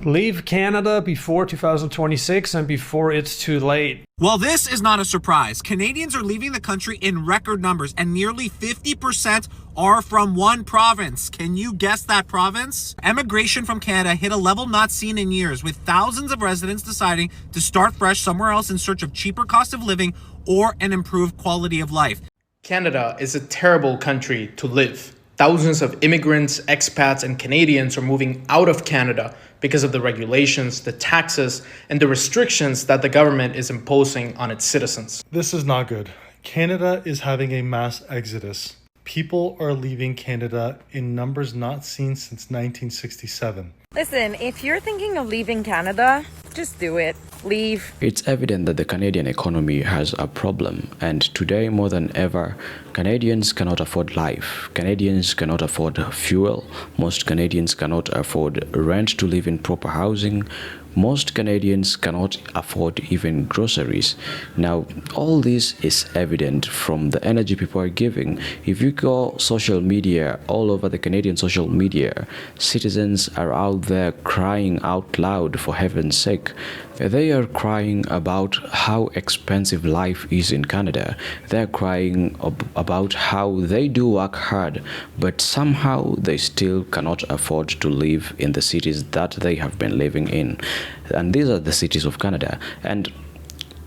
Leave Canada before 2026 and before it's too late. Well, this is not a surprise. Canadians are leaving the country in record numbers, and nearly 50% are from one province. Can you guess that province? Emigration from Canada hit a level not seen in years, with thousands of residents deciding to start fresh somewhere else in search of cheaper cost of living or an improved quality of life. Canada is a terrible country to live. Thousands of immigrants, expats, and Canadians are moving out of Canada because of the regulations, the taxes, and the restrictions that the government is imposing on its citizens. This is not good. Canada is having a mass exodus. People are leaving Canada in numbers not seen since 1967. Listen, if you're thinking of leaving Canada, just do it. Leave. It's evident that the Canadian economy has a problem, and today more than ever, Canadians cannot afford life. Canadians cannot afford fuel. Most Canadians cannot afford rent to live in proper housing. Most Canadians cannot afford even groceries. Now, all this is evident from the energy people are giving. If you go social media, all over the Canadian social media, citizens are out there crying out loud for heaven's sake. They are crying about how expensive life is in Canada. They're crying about how they do work hard, but somehow they still cannot afford to live in the cities that they have been living in. And these are the cities of Canada. And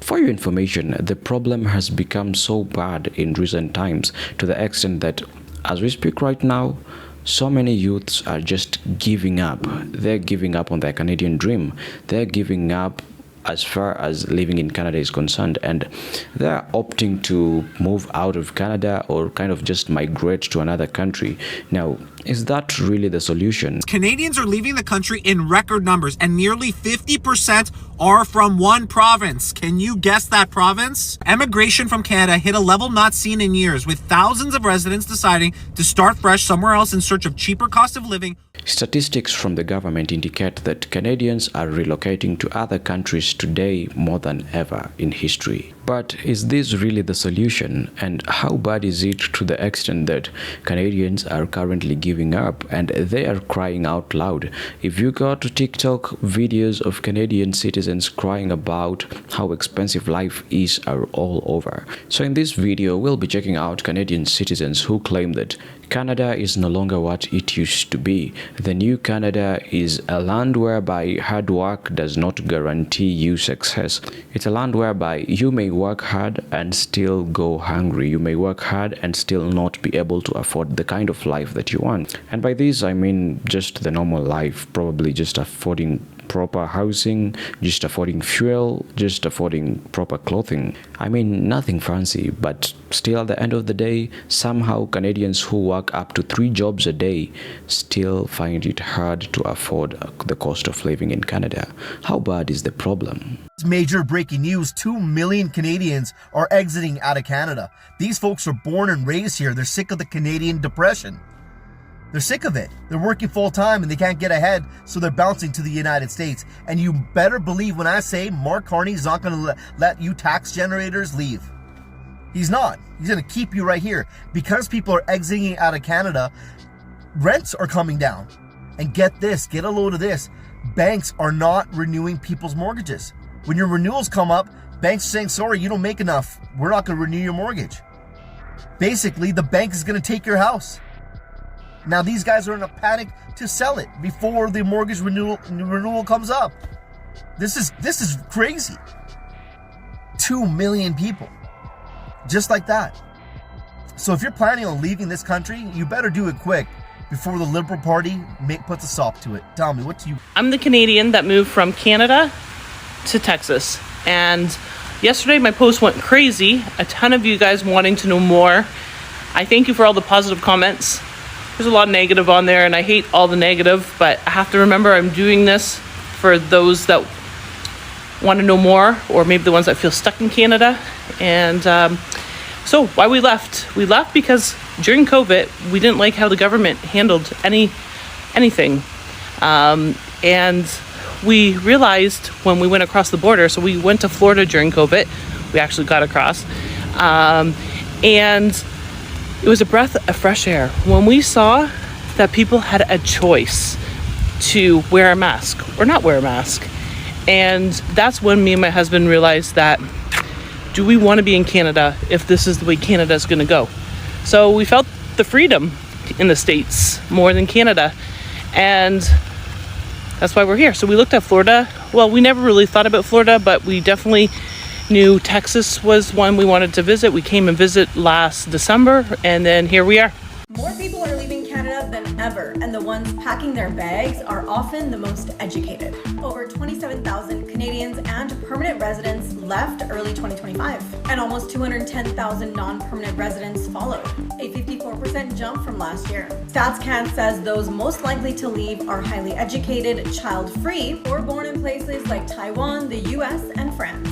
for your information, the problem has become so bad in recent times to the extent that as we speak right now, so many youths are just giving up. They're giving up on their Canadian dream. They're giving up as far as living in Canada is concerned, and they're opting to move out of Canada or kind of just migrate to another country. Now, is that really the solution? Canadians are leaving the country in record numbers, and nearly 50% are from one province. Can you guess that province? Emigration from Canada hit a level not seen in years, with thousands of residents deciding to start fresh somewhere else in search of cheaper cost of living. Statistics from the government indicate that Canadians are relocating to other countries today more than ever in history. But is this really the solution? And how bad is it to the extent that Canadians are currently giving up and they are crying out loud? If you go to TikTok, videos of Canadian citizens crying about how expensive life is are all over. So in this video, we'll be checking out Canadian citizens who claim that Canada is no longer what it used to be. The new Canada is a land whereby hard work does not guarantee you success. It's a land whereby you may work hard and still go hungry. You may work hard and still not be able to afford the kind of life that you want. And by this, I mean just the normal life, probably just affording proper housing, just affording fuel, just affording proper clothing. I mean, nothing fancy, but still at the end of the day, somehow Canadians who work up to 3 jobs a day still find it hard to afford the cost of living in Canada. How bad is the problem? Major breaking news, 2 million Canadians are exiting out of Canada. These folks are born and raised here. They're sick of the Canadian depression. They're sick of it. They're working full time and they can't get ahead, so they're bouncing to the United States. And you better believe when I say Mark Carney's not going to let you tax generators leave. He's not. He's going to keep you right here. Because people are exiting out of Canada, rents are coming down. And get this, get a load of this. Banks are not renewing people's mortgages. When your renewals come up, banks are saying, sorry, you don't make enough. We're not going to renew your mortgage. Basically, the bank is going to take your house. Now these guys are in a panic to sell it before the mortgage renewal comes up. This is crazy. 2 million people, just like that. So if you're planning on leaving this country, you better do it quick before the Liberal Party puts a stop to it. Tell me, what do you? I'm the Canadian that moved from Canada to Texas, and yesterday my post went crazy. A ton of you guys wanting to know more. I thank you for all the positive comments. There's a lot of negative on there, and I hate all the negative, but I have to remember I'm doing this for those that want to know more, or maybe the ones that feel stuck in Canada. And so why we left? We left because during COVID, we didn't like how the government handled anything. And we realized when we went across the border, so we went to Florida during COVID, we actually got across, and it was a breath of fresh air when we saw that people had a choice. to wear a mask or not wear a mask. And that's when me and my husband realized that, do we want to be in Canada if this is the way Canada is going to go? So we felt the freedom in the States more than Canada. And that's why we're here. So we looked at Florida. Well, we never really thought about Florida, but we definitely knew Texas was one we wanted to visit. We came and visit last December, and then here we are. More people are leaving Canada than ever, and the ones packing their bags are often the most educated. Over 27,000 Canadians and permanent residents left early 2025, and almost 210,000 non-permanent residents followed, a 54% jump from last year. StatsCan says those most likely to leave are highly educated, child-free, or born in places like Taiwan, the US, and France.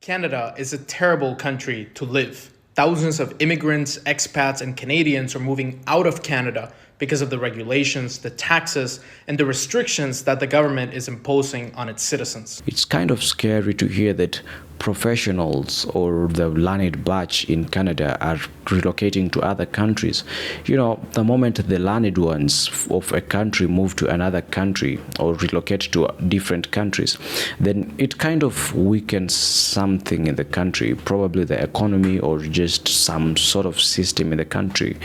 Canada is a terrible country to live. Thousands of immigrants, expats, and Canadians are moving out of Canada because of the regulations, the taxes, and the restrictions that the government is imposing on its citizens. It's kind of scary to hear that professionals or the learned batch in Canada are relocating to other countries. You know, the moment the learned ones of a country move to another country or relocate to different countries, then it kind of weakens something in the country, probably the economy or just some sort of system in the country.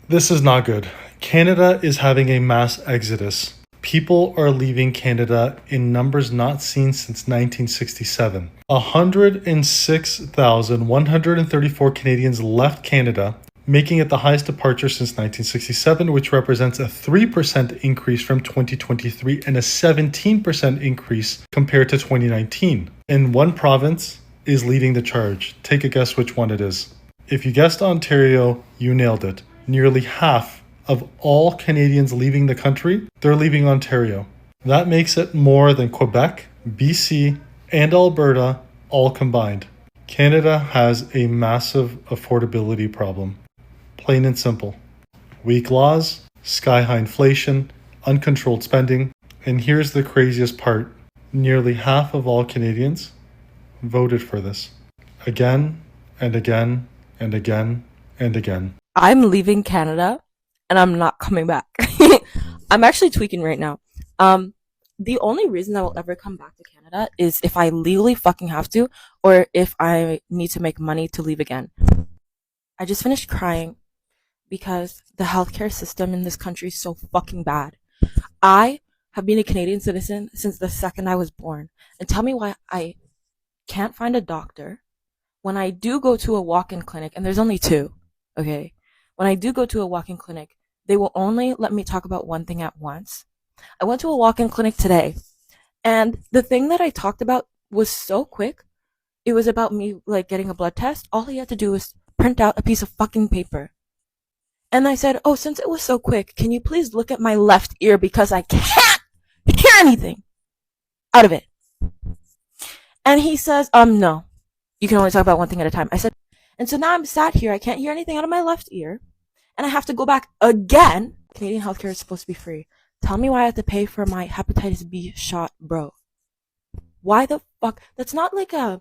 This is not good. Canada is having a mass exodus. People are leaving Canada in numbers not seen since 1967. 106,134 Canadians left Canada, making it the highest departure since 1967, which represents a 3% increase from 2023 and a 17% increase compared to 2019. And one province is leading the charge. Take a guess which one it is. If you guessed Ontario, you nailed it. Nearly half of all Canadians leaving the country, they're leaving Ontario. That makes it more than Quebec, BC, and Alberta all combined. Canada has a massive affordability problem. Plain and simple. Weak laws, sky-high inflation, uncontrolled spending, and here's the craziest part. Nearly half of all Canadians voted for this. Again and again and again and again. I'm leaving Canada and I'm not coming back. I'm actually tweaking right now. The only reason I will ever come back to Canada is if I legally fucking have to, or if I need to make money to leave again. I just finished crying because the healthcare system in this country is so fucking bad. I have been a Canadian citizen since the second I was born. And tell me why I can't find a doctor when I do go to a walk-in clinic, and there's only two, okay? When I do go to a walk-in clinic, they will only let me talk about one thing at once. I went to a walk-in clinic today, and the thing that I talked about was so quick. It was about me, like, getting a blood test. All he had to do was print out a piece of fucking paper. And I said, oh, since it was so quick, can you please look at my left ear because I can't hear anything out of it. And he says, no, you can only talk about one thing at a time. I said, and so now I'm sat here. I can't hear anything out of my left ear. And I have to go back again. Canadian healthcare is supposed to be free. Tell me why I have to pay for my hepatitis B shot, bro. Why the fuck? That's not like an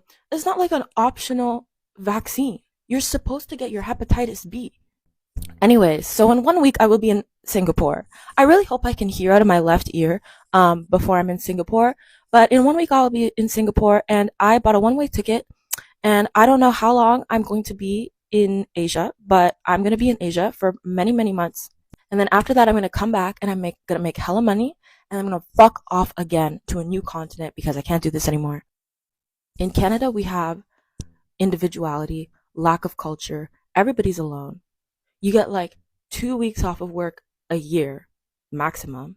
optional vaccine. You're supposed to get your hepatitis B. Anyways, so in 1 week I will be in Singapore. I really hope I can hear out of my left ear before I'm in Singapore. But in 1 week I'll be in Singapore, and I bought a one-way ticket. And I don't know how long I'm going to be in Asia, but I'm going to be in Asia for many, many months. And then after that, I'm going to come back and I'm going to make hella money, and I'm going to fuck off again to a new continent because I can't do this anymore. In Canada, we have individuality, lack of culture. Everybody's alone. You get like 2 weeks off of work a year, maximum.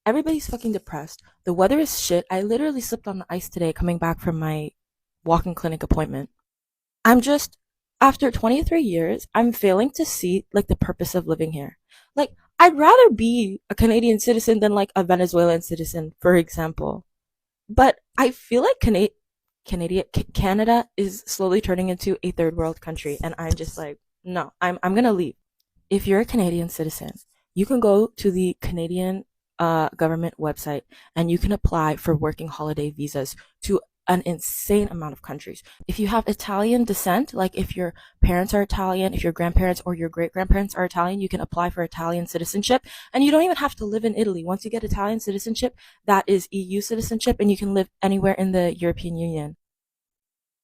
Everybody's fucking depressed. The weather is shit. I literally slipped on the ice today coming back from my walk-in clinic appointment. After 23 years, I'm failing to see like the purpose of living here. Like, I'd rather be a Canadian citizen than like a Venezuelan citizen, for example. But I feel like Canada is slowly turning into a third world country, and I'm just like, no, I'm gonna leave. If you're a Canadian citizen, you can go to the Canadian government website and you can apply for working holiday visas to an insane amount of countries. If you have Italian descent, like if your parents are Italian, if your grandparents or your great grandparents are Italian, you can apply for Italian citizenship, and you don't even have to live in Italy. Once you get Italian citizenship, that is EU citizenship, and you can live anywhere in the European Union.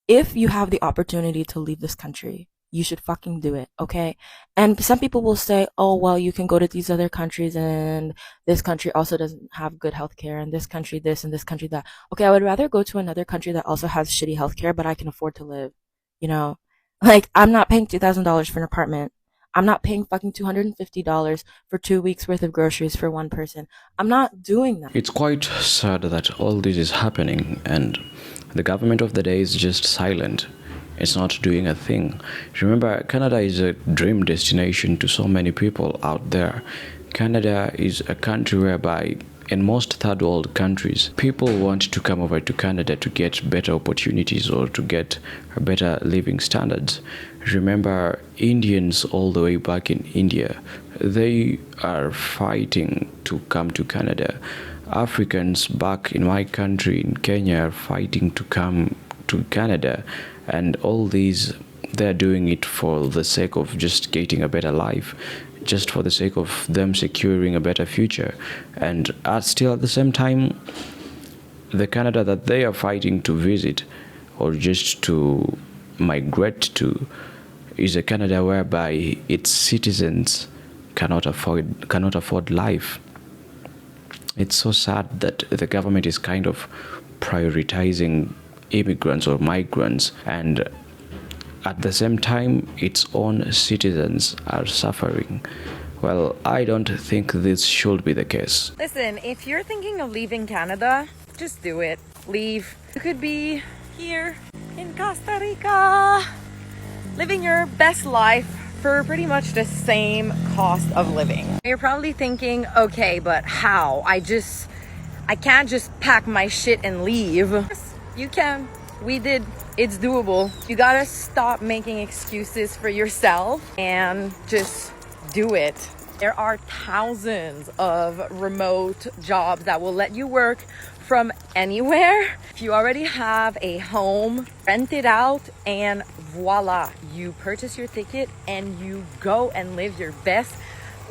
If you have the opportunity to leave this country, you should fucking do it, okay? And some people will say, oh, well, you can go to these other countries and this country also doesn't have good healthcare, and this country this and this country that. Okay, I would rather go to another country that also has shitty healthcare, but I can afford to live, you know? Like, I'm not paying $2,000 for an apartment. I'm not paying fucking $250 for 2 weeks worth of groceries for one person. I'm not doing that. It's quite sad that all this is happening and the government of the day is just silent. It's not doing a thing. Remember, Canada is a dream destination to so many people out there. Canada is a country whereby in most third world countries, people want to come over to Canada to get better opportunities or to get better living standards. Remember, Indians all the way back in India, they are fighting to come to Canada. Africans back in my country, in Kenya, are fighting to come to Canada. And all these, they're doing it for the sake of just getting a better life, just for the sake of them securing a better future. And still at the same time, the Canada that they are fighting to visit or just to migrate to is a Canada whereby its citizens cannot afford life. It's so sad that the government is kind of prioritizing immigrants or migrants, and at the same time its own citizens are suffering. Well, I don't think this should be the case. Listen, if you're thinking of leaving Canada, just do it. Leave. You could be here in Costa Rica, living your best life for pretty much the same cost of living. You're probably thinking, okay, but how? I can't just pack my shit and leave. You can. We did. It's doable. You gotta stop making excuses for yourself and just do it. There are thousands of remote jobs that will let you work from anywhere. If you already have a home, rent it out, and voila, you purchase your ticket and you go and live your best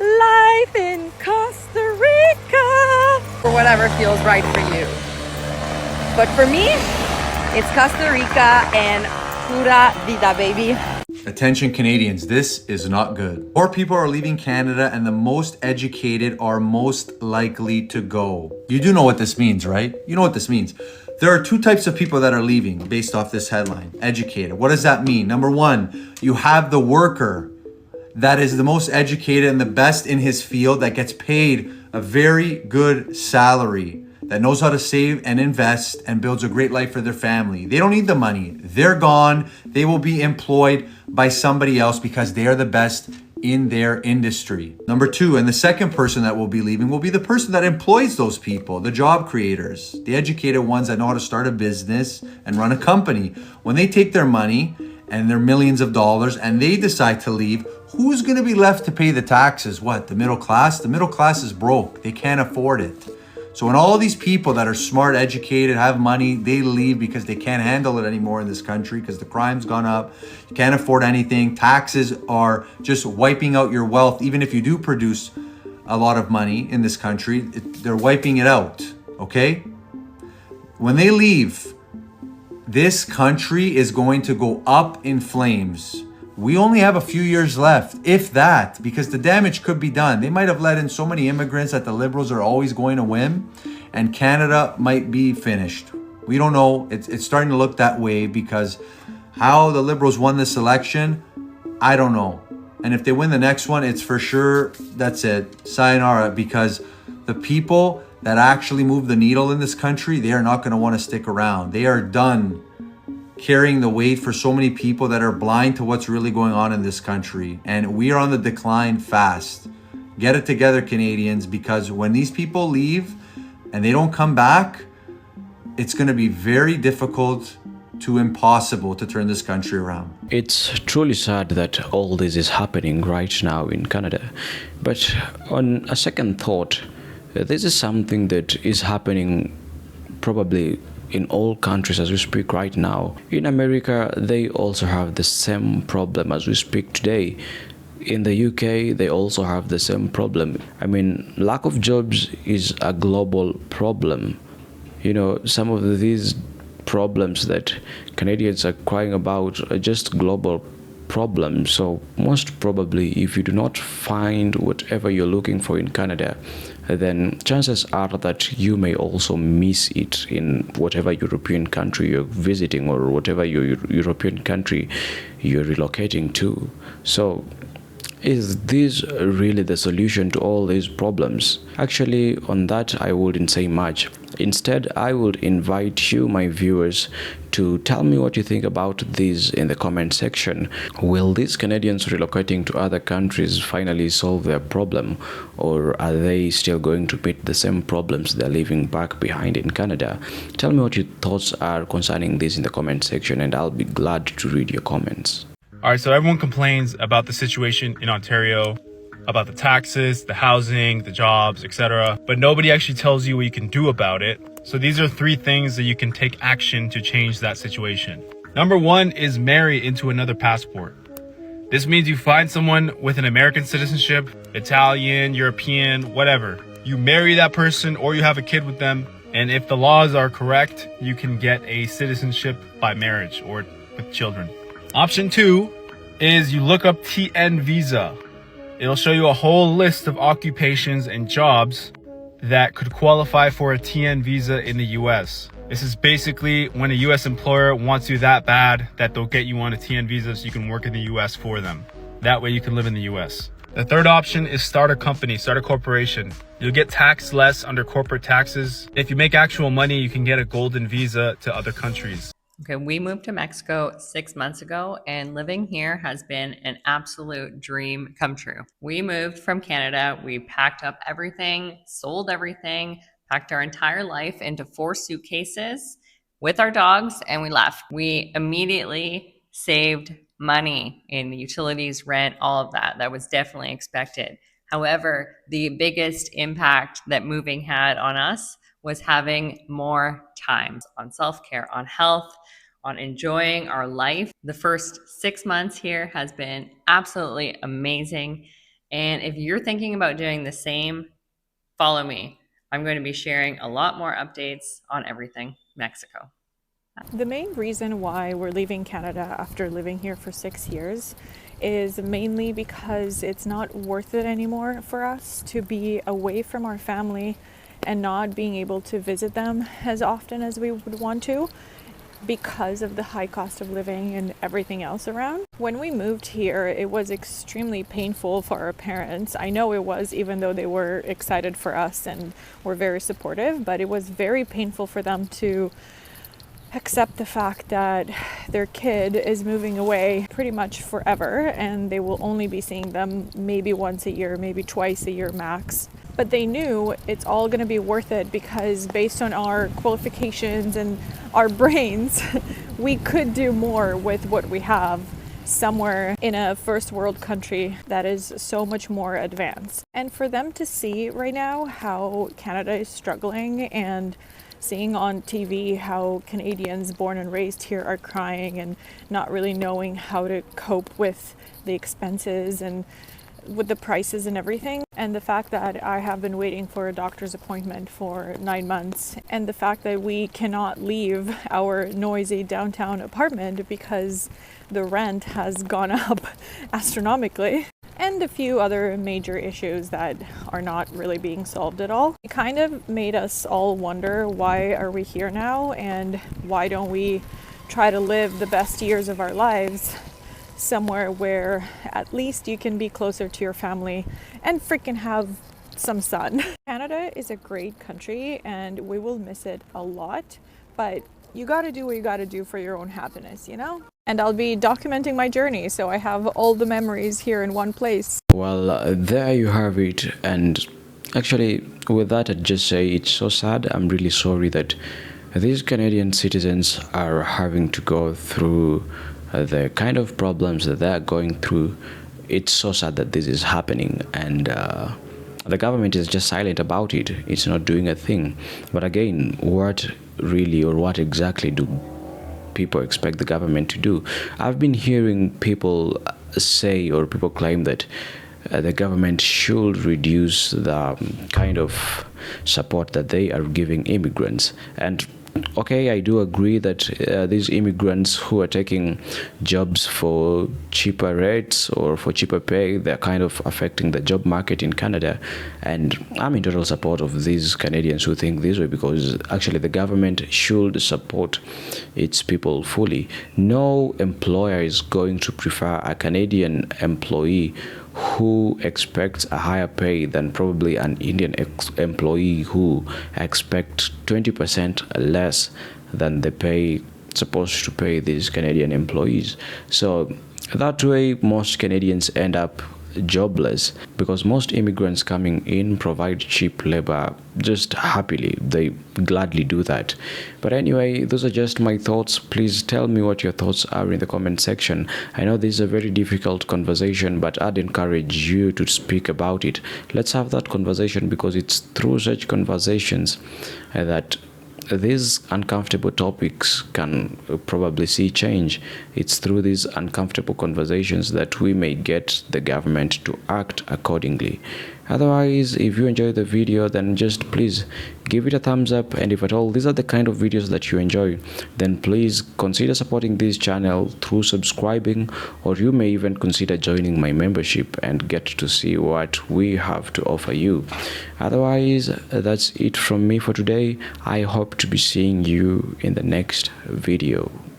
life in Costa Rica, or whatever feels right for you. But for me, it's Costa Rica and pura vida, baby. Attention Canadians, this is not good. More people are leaving Canada and the most educated are most likely to go. You do know what this means, right? You know what this means. There are two types of people that are leaving based off this headline. Educated. What does that mean? Number one, you have the worker that is the most educated and the best in his field that gets paid a very good salary, that knows how to save and invest and builds a great life for their family. They don't need the money. They're gone. They will be employed by somebody else because they are the best in their industry. Number two, and the second person that will be leaving will be the person that employs those people, the job creators, the educated ones that know how to start a business and run a company. When they take their money and their millions of dollars and they decide to leave, who's going to be left to pay the taxes? What, the middle class? The middle class is broke. They can't afford it. So when all these people that are smart, educated, have money, they leave because they can't handle it anymore in this country because the crime's gone up. You can't afford anything. Taxes are just wiping out your wealth. Even if you do produce a lot of money in this country, they're wiping it out, okay? When they leave, this country is going to go up in flames. We only have a few years left, if that, because the damage could be done. They might have let in so many immigrants that the Liberals are always going to win, and Canada might be finished. We don't know. It's starting to look that way because how the Liberals won this election, I don't know. And if they win the next one, it's for sure, that's it. Sayonara, because the people that actually move the needle in this country, they are not going to want to stick around. They are done carrying the weight for so many people that are blind to what's really going on in this country. And we are on the decline fast. Get it together, Canadians, because when these people leave and they don't come back, it's going to be very difficult to impossible to turn this country around. It's truly sad that all this is happening right now in Canada. But on a second thought, this is something that is happening probably in all countries as we speak right now. In America, they also have the same problem as we speak today. In the UK, they also have the same problem. I mean, lack of jobs is a global problem. You know, some of these problems that Canadians are crying about are just global problems. So most probably, if you do not find whatever you're looking for in Canada, then chances are that you may also miss it in whatever European country you're visiting or whatever European country you're relocating to. So is this really the solution to all these problems? Actually, on that, I wouldn't say much. Instead, I would invite you, my viewers, to tell me what you think about this in the comment section. Will these Canadians relocating to other countries finally solve their problem, or are they still going to meet the same problems they're leaving back behind in Canada? Tell me what your thoughts are concerning this in the comment section, and I'll be glad to read your comments. All right, so everyone complains about the situation in Ontario, about the taxes, the housing, the jobs, etc. But nobody actually tells you what you can do about it. So these are 3 things that you can take action to change that situation. Number 1 is marry into another passport. This means you find someone with an American citizenship, Italian, European, whatever. You marry that person or you have a kid with them. And if the laws are correct, you can get a citizenship by marriage or with children. Option 2 is you look up TN visa. It'll show you a whole list of occupations and jobs that could qualify for a TN visa in the US. This is basically when a US employer wants you that bad that they'll get you on a TN visa so you can work in the US for them. That way you can live in the US. The third option is start a company, start a corporation. You'll get taxed less under corporate taxes. If you make actual money, you can get a golden visa to other countries. Okay, we moved to Mexico 6 months ago, and living here has been an absolute dream come true. We moved from Canada, we packed up everything, sold everything, packed our entire life into 4 suitcases with our dogs, and we left. We immediately saved money in utilities, rent, all of that. That was definitely expected. However, the biggest impact that moving had on us was having more time on self-care, on health, on enjoying our life. The first 6 months here has been absolutely amazing. And if you're thinking about doing the same, follow me. I'm going to be sharing a lot more updates on everything Mexico. The main reason why we're leaving Canada after living here for 6 years is mainly because it's not worth it anymore for us to be away from our family and not being able to visit them as often as we would want to because of the high cost of living and everything else around. When we moved here, it was extremely painful for our parents. I know it was, even though they were excited for us and were very supportive, but it was very painful for them to accept the fact that their kid is moving away pretty much forever and they will only be seeing them maybe once a year, maybe twice a year max. But they knew it's all going to be worth it because based on our qualifications and our brains, we could do more with what we have somewhere in a first world country that is so much more advanced. And for them to see right now how Canada is struggling and seeing on TV how Canadians born and raised here are crying and not really knowing how to cope with the expenses and with the prices and everything, and the fact that I have been waiting for a doctor's appointment for 9 months, and the fact that we cannot leave our noisy downtown apartment because the rent has gone up astronomically, and a few other major issues that are not really being solved at all. It kind of made us all wonder, why are we here now, and why don't we try to live the best years of our lives somewhere where at least you can be closer to your family and freaking have some sun. Canada is a great country and we will miss it a lot, but you gotta do what you gotta do for your own happiness, you know? And I'll be documenting my journey so I have all the memories here in one place. Well, there you have it. And actually, with that, I'd just say it's so sad. I'm really sorry that these Canadian citizens are having to go through the kind of problems that they're going through. It's so sad that this is happening, and the government is just silent about it. It's not doing a thing. But again, what really, or what exactly do people expect the government to do? I've been hearing people say, or people claim that the government should reduce the kind of support that they are giving immigrants. And okay, I do agree that these immigrants who are taking jobs for cheaper rates or for cheaper pay, they're kind of affecting the job market in Canada. And I'm in total support of these Canadians who think this way, because actually the government should support its people fully. No employer is going to prefer a Canadian employee who expects a higher pay than probably an Indian employee who expects 20% less than the pay supposed to pay these Canadian employees. So that way most Canadians end up jobless, because most immigrants coming in provide cheap labor just happily. They gladly do that. But anyway, those are just my thoughts. Please tell me what your thoughts are in the comment section. I know this is a very difficult conversation, but I'd encourage you to speak about it. Let's have that conversation, because it's through such conversations that these uncomfortable topics can probably see change. It's through these uncomfortable conversations that we may get the government to act accordingly. Otherwise, if you enjoy the video, then just please give it a thumbs up. And if at all these are the kind of videos that you enjoy, then please consider supporting this channel through subscribing, or you may even consider joining my membership and get to see what we have to offer you. Otherwise, that's it from me for today. I hope to be seeing you in the next video.